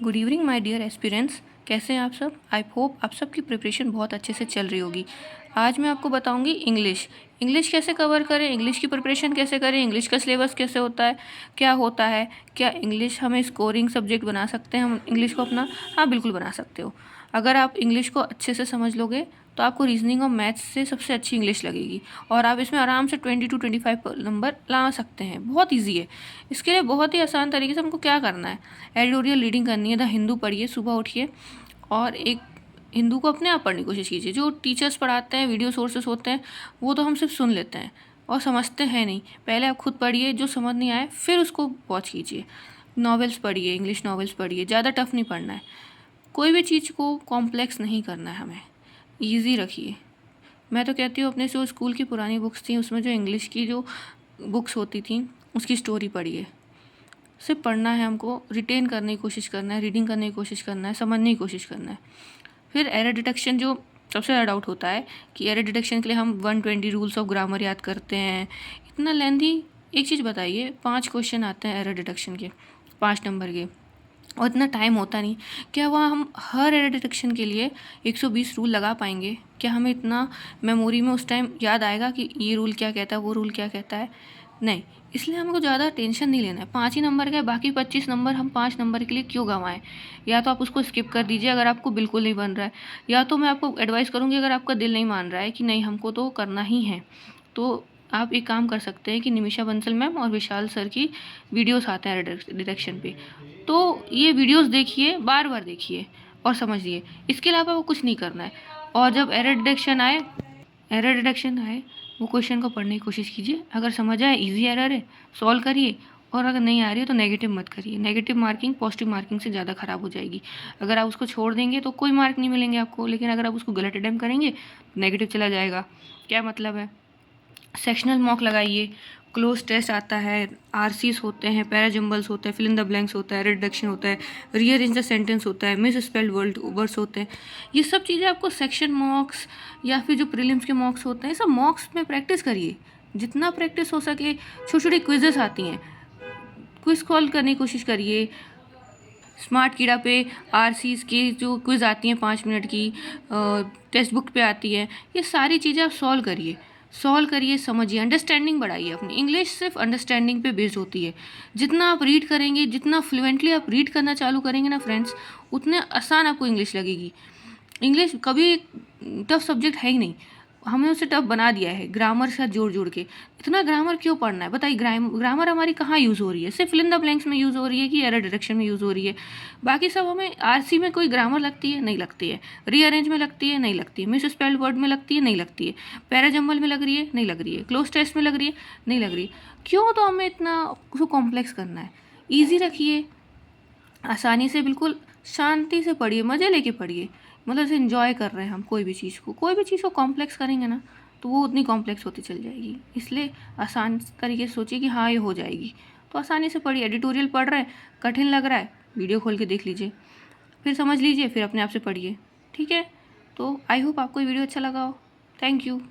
Good evening my dear aspirants. कैसे हैं आप सब? आई होप आप सबकी प्रिपरेशन बहुत अच्छे से चल रही होगी। आज मैं आपको बताऊंगी इंग्लिश कैसे कवर करें, इंग्लिश की प्रिपरेशन कैसे करें, इंग्लिश का सिलेबस कैसे होता है, क्या होता है, क्या इंग्लिश हमें स्कोरिंग सब्जेक्ट बना सकते हैं हम इंग्लिश को अपना? हाँ, बिल्कुल बना सकते हो। अगर आप इंग्लिश को अच्छे से समझ लोगे तो आपको रीजनिंग और मैथ्स से सबसे अच्छी इंग्लिश लगेगी और आप इसमें आराम से 20 to 25 नंबर ला सकते हैं। बहुत ईजी है। इसके लिए बहुत ही आसान तरीके से हमको क्या करना है, एडिटोरियल रीडिंग करनी है। द हिंदू पढ़िए, सुबह उठिए और एक हिंदू को अपने आप पढ़ने की कोशिश कीजिए। जो टीचर्स पढ़ाते हैं, वीडियो सोर्सेस होते हैं, वो तो हम सिर्फ सुन लेते हैं और समझते हैं नहीं। पहले आप खुद पढ़िए, जो समझ नहीं आए फिर उसको वॉच कीजिए। नॉवेल्स पढ़िए, इंग्लिश नॉवेल्स पढ़िए, ज़्यादा टफ नहीं पढ़ना है। कोई भी चीज़ को कॉम्प्लेक्स नहीं करना है हमें, ईजी रखिए। मैं तो कहती हूँ अपने जो स्कूल की पुरानी बुक्स थी उसमें जो इंग्लिश की जो बुक्स होती थी उसकी स्टोरी पढ़िए। सिर्फ पढ़ना है हमको, रिटेन करने की कोशिश करना है, रीडिंग करने की कोशिश करना है, समझने की कोशिश करना है। फिर एरर डिटेक्शन जो सबसे ज़्यादा डाउट होता है कि एरर डिटेक्शन के लिए हम 120 रूल्स ऑफ ग्रामर याद करते हैं, इतना लेंथी। एक चीज़ बताइए, 5 क्वेश्चन आते हैं एरर डिटेक्शन के, 5 नंबर के, और इतना टाइम होता नहीं। क्या वहाँ हम हर एरर डिटेक्शन के लिए 120 रूल लगा पाएंगे? क्या हमें इतना मेमोरी में उस टाइम याद आएगा कि ये रूल क्या कहता है, वो रूल क्या कहता है? नहीं। इसलिए हमको ज़्यादा टेंशन नहीं लेना है। 5 ही नंबर का है, बाकी 25 नंबर हम 5 नंबर के लिए क्यों गंवाएं? या तो आप उसको स्किप कर दीजिए अगर आपको बिल्कुल नहीं बन रहा है, या तो मैं आपको एडवाइस करूँगी अगर आपका दिल नहीं मान रहा है कि नहीं हमको तो करना ही है, तो आप एक काम कर सकते हैं कि निमिषा बंसल मैम और विशाल सर की वीडियोस आते हैं डिटेक्शन पे, तो ये वीडियोस देखिए, बार बार देखिए और समझिए। इसके अलावा वो कुछ नहीं करना है। और जब एरर डिटेक्शन आए वो क्वेश्चन को पढ़ने की कोशिश कीजिए। अगर समझ आए, इजी एरर है, सॉल्व करिए। और अगर नहीं आ रही है तो नेगेटिव मत करिए। नेगेटिव मार्किंग पॉजिटिव मार्किंग से ज़्यादा ख़राब हो जाएगी। अगर आप उसको छोड़ देंगे तो कोई मार्क नहीं मिलेंगे आपको, लेकिन अगर आप उसको गलत अटेम्प्ट करेंगे तो नेगेटिव चला जाएगा। क्या मतलब है? सेक्शनल मॉक लगाइए, क्लोज टेस्ट आता है, आरसीस होते हैं, पैराजम्बल्स होते हैं, फिल इन द ब्लैंक्स होता है, रिडक्शन होता है, रीअरेंज द सेंटेंस होता है, मिस स्पेल्ड वर्ड्स होते हैं। ये सब चीज़ें आपको सेक्शन मॉक्स या फिर जो प्रीलिम्स के मॉक्स होते हैं, सब मॉक्स में प्रैक्टिस करिए। जितना प्रैक्टिस हो सके। छोटी छोटी क्विजेस आती हैं, क्विज सॉल्व करने की कोशिश करिए। स्मार्ट कीड़ा पे आरसीस की जो क्विज़ आती हैं 5 मिनट की, टेक्स्ट बुक पे आती है, ये सारी चीज़ें आप सॉल्व करिए, समझिए, अंडरस्टैंडिंग बढ़ाइए अपनी। इंग्लिश सिर्फ अंडरस्टैंडिंग पे बेस्ड होती है। जितना आप रीड करेंगे, जितना फ्लुएंटली आप रीड करना चालू करेंगे ना फ्रेंड्स, उतने आसान आपको इंग्लिश लगेगी। इंग्लिश कभी टफ सब्जेक्ट है ही नहीं, हमने उसे टफ बना दिया है ग्रामर से जोड़ जोड़ के। इतना ग्रामर क्यों पढ़ना है बताइए? ग्रामर हमारी कहाँ यूज़ हो रही है? सिर्फ फिल इन द ब्लैंक्स में यूज़ हो रही है कि एरर डायरेक्शन में यूज़ हो रही है? बाकी सब हमें आरसी में कोई ग्रामर लगती है? नहीं लगती है। रीअरेंज में लगती है? नहीं लगती है। मिस स्पेल्ड वर्ड में लगती है? नहीं लगती है। पैराजम्बल में लग रही है? नहीं लग रही है। क्लोज टेस्ट में लग रही है? नहीं लग रही है। क्यों तो हमें इतना उसको कॉम्प्लेक्स करना है? ईजी रखिए, आसानी से, बिल्कुल शांति से पढ़िए, मज़े लेके पढ़िए। मतलब से इन्जॉय कर रहे हैं हम कोई भी चीज़ को कॉम्प्लेक्स करेंगे ना तो वो उतनी कॉम्प्लेक्स होती चल जाएगी। इसलिए आसान तरीके से सोचिए कि हाँ ये हो जाएगी, तो आसानी से पढ़िए। एडिटोरियल पढ़ रहे हैं, कठिन लग रहा है, वीडियो खोल के देख लीजिए, फिर समझ लीजिए, फिर अपने आप से पढ़िए। ठीक है? तो आई होप आपको ये वीडियो अच्छा लगा हो। Thank you.